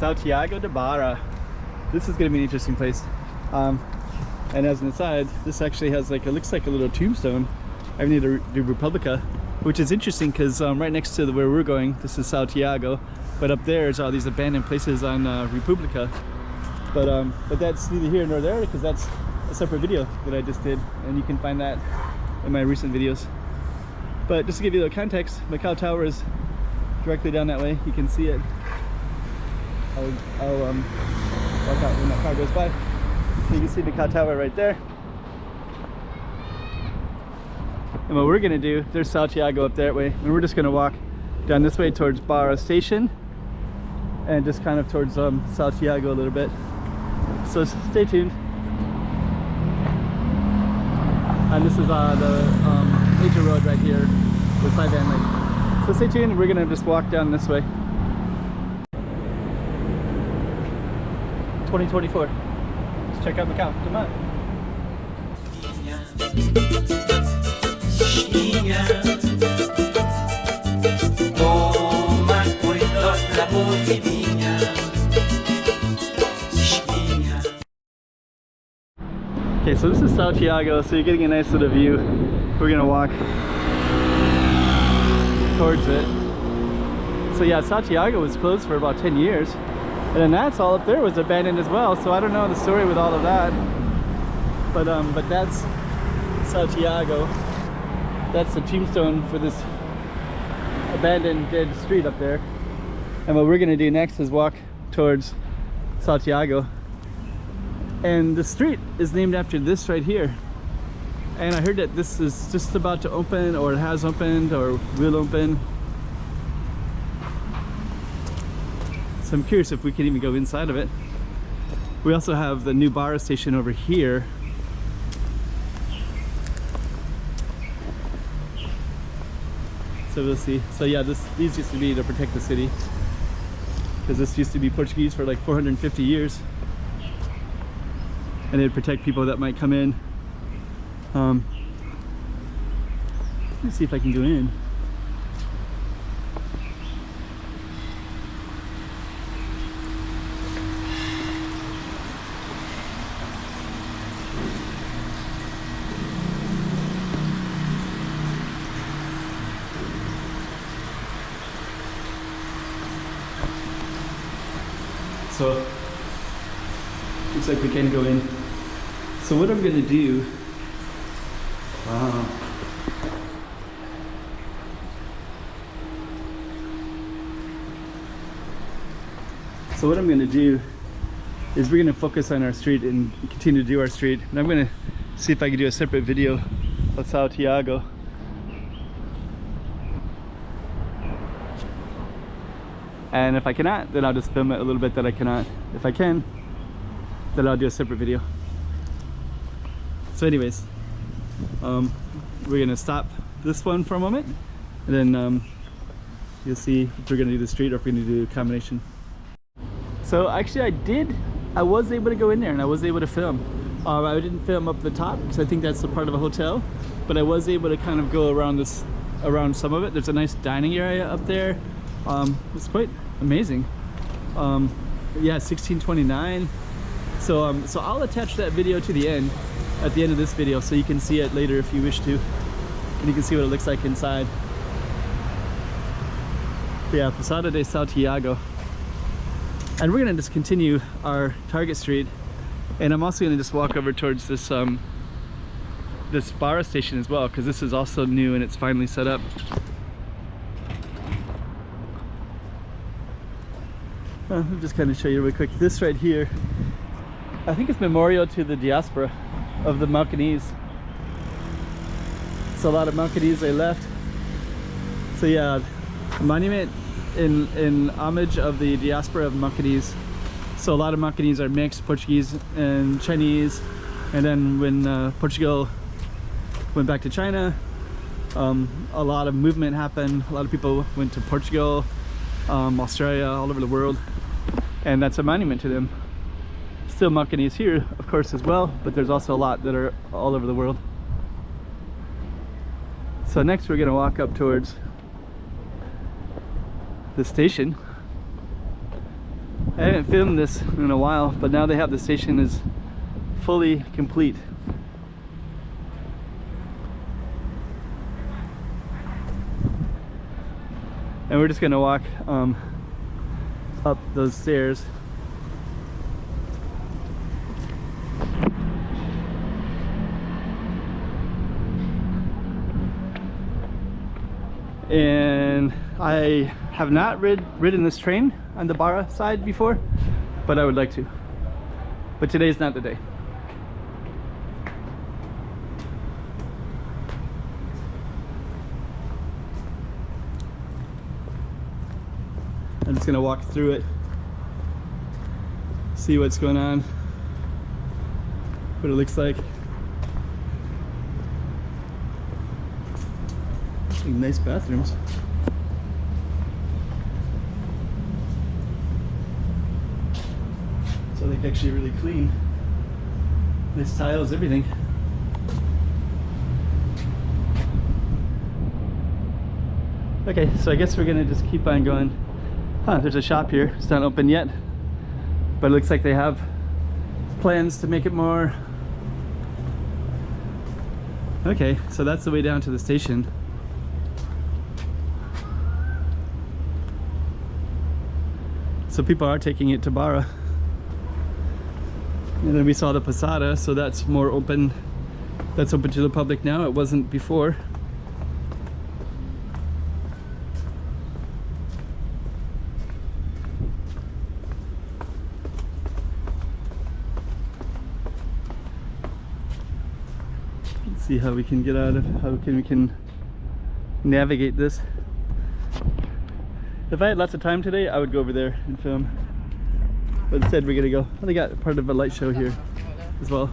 Santiago de Barra. This is going to be an interesting place. And as an aside, this actually has like, it looks like a little tombstone. Avenida de República, which is interesting because right next to where we're going, this is Santiago, but up there is all these abandoned places on República. But that's neither here nor there because that's a separate video that I just did, and you can find that in my recent videos. But just to give you a little context, Macau Tower is directly down that way. You can see it. I'll walk out when that car goes by. You can see Macau Tower right there. And what we're gonna do, there's Santiago up that way, and we're just gonna walk down this way towards Barra station and just kind of towards Santiago a little bit. So stay tuned. And this is the major road right here, the side van lane. So stay tuned, we're gonna just walk down this way. 2024. Let's check out Macau. Come on. Okay, so this is Santiago, so you're getting a nice little view. We're gonna walk towards it. So yeah, Santiago was closed for about 10 years. And then that's all up there was abandoned as well. So I don't know the story with all of that. But that's Santiago. That's the tombstone for this abandoned dead street up there. And what we're gonna do next is walk towards Santiago. And the street is named after this right here. And I heard that this is just about to open, or it has opened, or will open. So I'm curious if we can even go inside of it. We also have the new Barra station over here. So we'll see. So yeah, these used to be to protect the city, because this used to be Portuguese for like 450 years. And they'd protect people that might come in. Let me see if I can go in. So, looks like we can go in. So what I'm gonna do, So what I'm gonna do is we're gonna focus on our street and continue to do our street. And I'm gonna see if I can do a separate video of Santiago. And if I cannot, then I'll just film it a little bit that I cannot. If I can, then I'll do a separate video. So anyways, we're gonna stop this one for a moment, and then you'll see if we're gonna do the street or if we're gonna do a combination. So actually I was able to go in there and I was able to film. I didn't film up the top because I think that's a part of a hotel, but I was able to kind of go around some of it. There's a nice dining area up there. It's quite amazing. Yeah, 1629. So I'll attach that video to the end, at the end of this video, so you can see it later if you wish to, and you can see what it looks like inside. But yeah, Posada de Santiago. And we're gonna just continue our Target Street, and I'm also gonna just walk over towards this this Barra station as well, because this is also new and it's finally set up. I'll just kind of show you real quick. This right here, I think it's memorial to the diaspora of the Macanese. So a lot of Macanese, they left. So yeah, a monument in homage of the diaspora of Macanese. So a lot of Macanese are mixed, Portuguese and Chinese. And then when Portugal went back to China, a lot of movement happened. A lot of people went to Portugal, Australia, all over the world. And that's a monument to them. Still Macanese here, of course, as well, but there's also a lot that are all over the world. So next we're gonna walk up towards the station. I haven't filmed this in a while, but now they have the station is fully complete. And we're just gonna walk up those stairs. And I have not ridden this train on the Barra side before, but I would like to. But today's not the day. I'm just gonna walk through it, see what's going on, what it looks like. Nice bathrooms. So they actually really clean. Nice tiles, everything. Okay, so I guess we're gonna just keep on going. There's a shop here. It's not open yet, but it looks like they have plans to make it more. Okay, so that's the way down to the station. So people are taking it to Barra. And then we saw the Posada, so that's more open. That's open to the public now. It wasn't before. Let's see how we can get out of, we can navigate this. If I had lots of time today, I would go over there and film. But instead we're gonna go, oh, they got part of a light show here as well.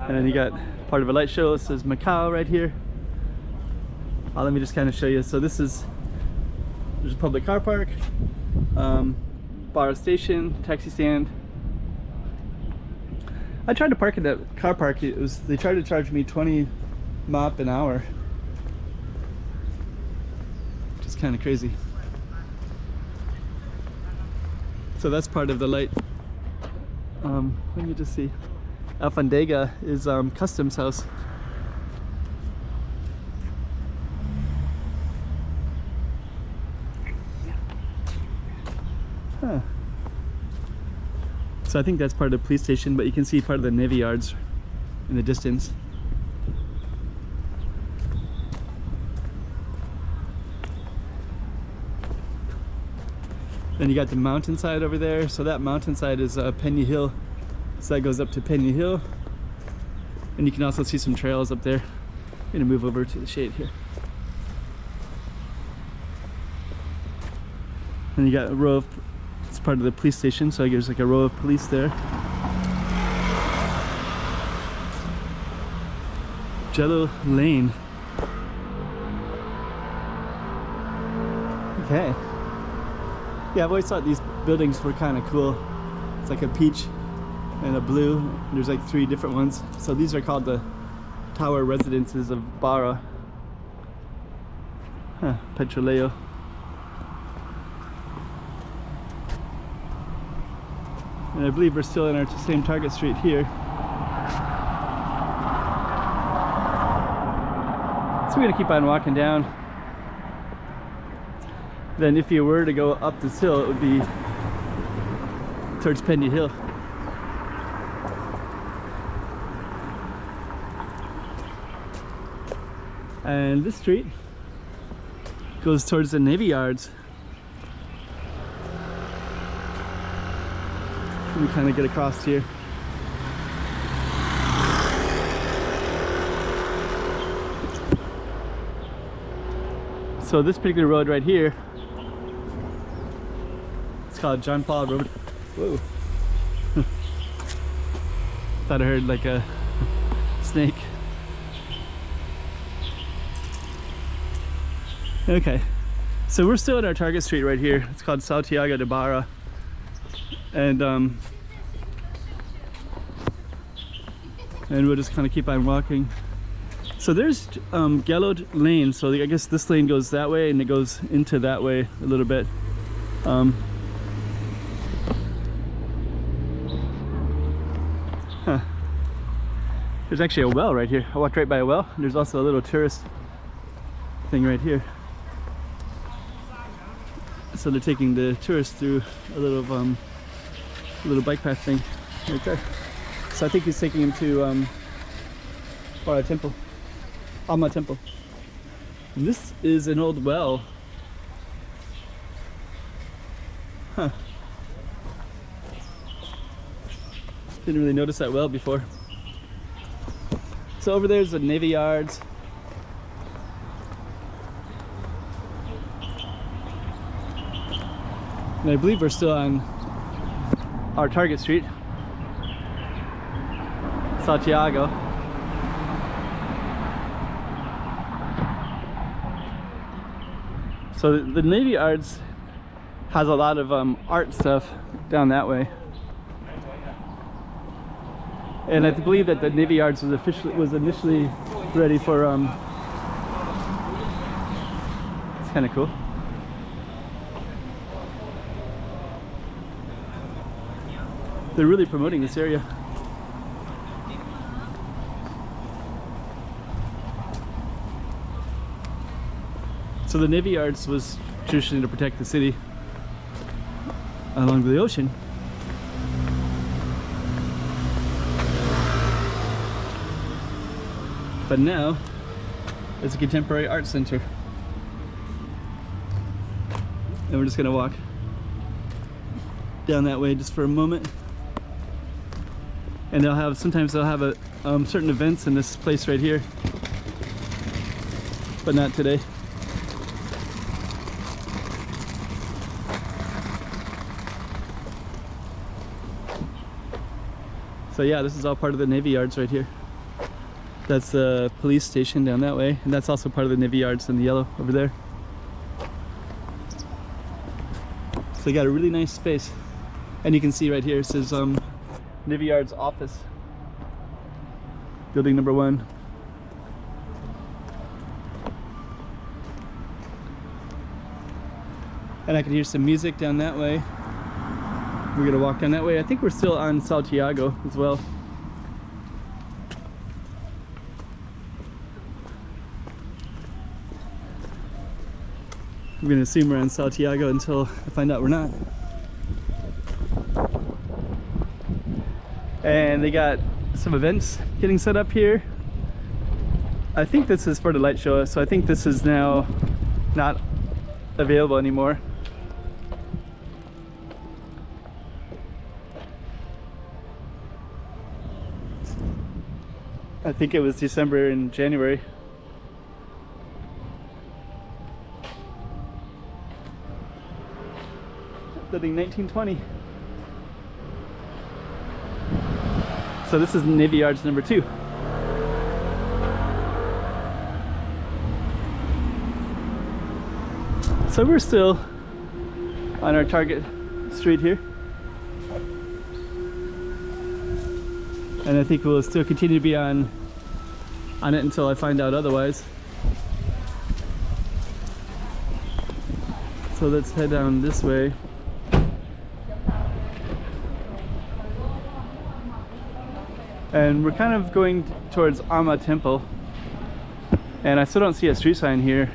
And then you got part of a light show. It says Macau right here. Let me just kind of show you. So this is, there's a public car park, Barra station, taxi stand. I tried to park in that car park. They tried to charge me 20 mop an hour, which is kind of crazy. So that's part of the light. Let me just see. Alfandega is customs house. Huh. So I think that's part of the police station, but you can see part of the Navy yards in the distance. Then you got the mountainside over there. So that mountainside is Peña Hill. So that goes up to Peña Hill. And you can also see some trails up there. I'm gonna move over to the shade here. And you got a row of, it's part of the police station, so there's like a row of police there. Jello Lane. Okay. Yeah, I've always thought these buildings were kind of cool. It's like a peach and a blue. And there's like 3 different ones. So these are called the Tower Residences of Barra. Huh, Petroleo. And I believe we're still in our same target street here. So we're gonna keep on walking down. Then if you were to go up this hill, it would be towards Peña Hill. And this street goes towards the Navy yards. Let me kind of get across here. So this particular road right here, it's called John Paul Road. Whoa. Thought I heard like a snake. Okay, so we're still at our target street right here. It's called Tiago de Barra. And we'll just kind of keep on walking. So there's yellowed lanes, so I guess this lane goes that way and it goes into that way a little bit. There's actually a well right here. I walked right by a well. There's also a little tourist thing right here. So they're taking the tourists through a little bike path thing right there. So I think he's taking him to Barra temple, Alma temple. And this is an old well. Huh. Didn't really notice that well before. So over there's the Navy Yards. And I believe we're still on our target street, Tiago. So the Navy Yards has a lot of art stuff down that way. And I believe that the Navy Yards was initially ready for it's kind of cool. They're really promoting this area. So the Navy Yards was traditionally to protect the city along the ocean. But now it's a contemporary art center. And we're just gonna walk down that way just for a moment. And sometimes they'll have certain events in this place right here, but not today. So yeah, this is all part of the Navy Yards right here. That's the police station down that way, and that's also part of the Navy Yards in the yellow over there. So they got a really nice space, and you can see right here it says Navy Yards office, building number 1. And I can hear some music down that way. We're gonna walk down that way. I think we're still on Tiago as well. I'm gonna assume we're on Tiago until I find out we're not. And they got some events getting set up here. I think this is for the light show, so I think this is now not available anymore. I think it was December and January. Building 1920. So this is Navy Yards number 2. So we're still on our target street here. And I think we'll still continue to be on it until I find out otherwise. So let's head down this way. And we're kind of going towards Alma Temple. And I still don't see a street sign here.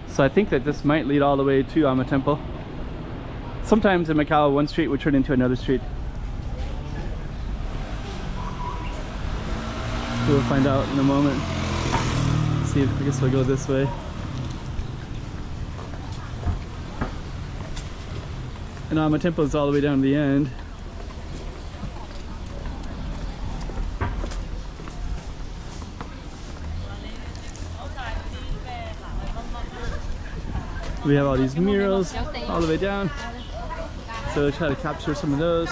So I think that this might lead all the way to Alma Temple. Sometimes in Macau, one street would turn into another street. We'll find out in a moment. Let's see, I guess we'll go this way. And Alma Temple is all the way down to the end. We have all these murals all the way down, so we'll try to capture some of those.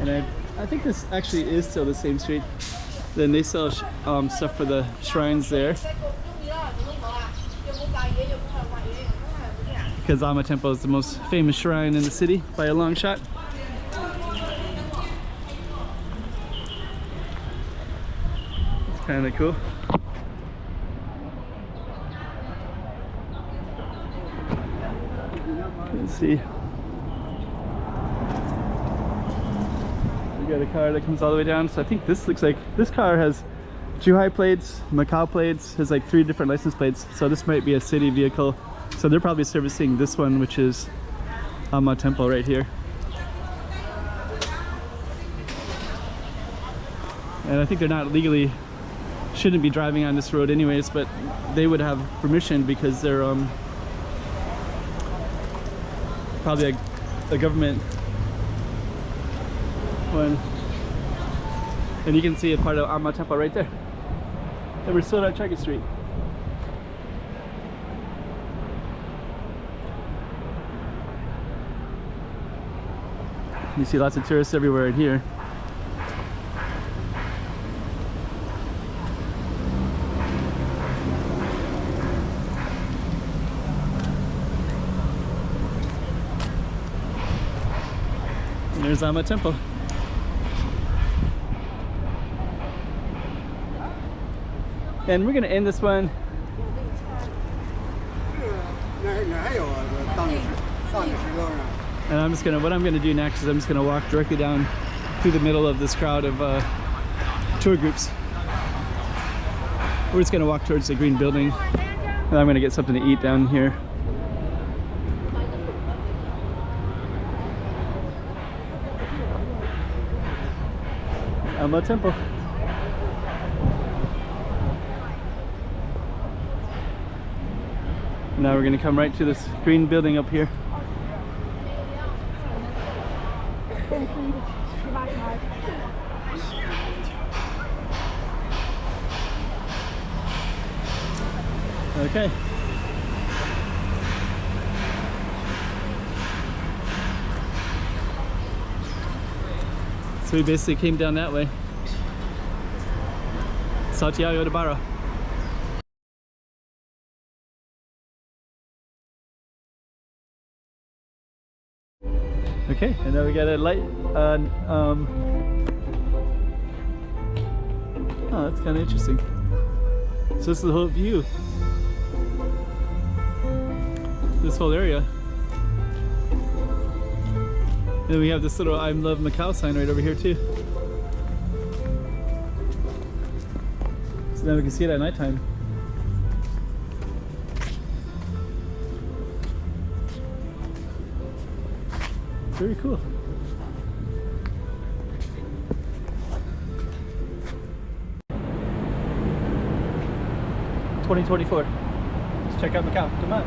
And I think this actually is still the same street. Then they sell stuff for the shrines there. because Ama Temple is the most famous shrine in the city by a long shot. It's kind of cool. Let's see. We got a car that comes all the way down. So I think this looks like this car has Zhuhai plates, Macau plates, has like 3 different license plates. So this might be a city vehicle. So they're probably servicing this one, which is Ama Temple right here. And I think they're not legally, shouldn't be driving on this road anyways, but they would have permission because they're probably a government one. And you can see a part of Ama Temple right there. And we're still on Tiago Street. You see lots of tourists everywhere in here. And there's Ama Temple. And we're gonna end this one. And I'm just gonna, what I'm gonna do next is I'm just gonna walk directly down through the middle of this crowd of tour groups. We're just gonna walk towards the green building, and I'm gonna get something to eat down here. Ama Temple. Now we're gonna come right to this green building up here. Okay. So we basically came down that way. Saw Tiago de Barra. Okay, and now we got a light on, oh, that's kind of interesting. So this is the whole view. This whole area. And then we have this little I Love Macau sign right over here too. So now we can see it at nighttime. Very cool. $2024. Let's check out Macau. Come on.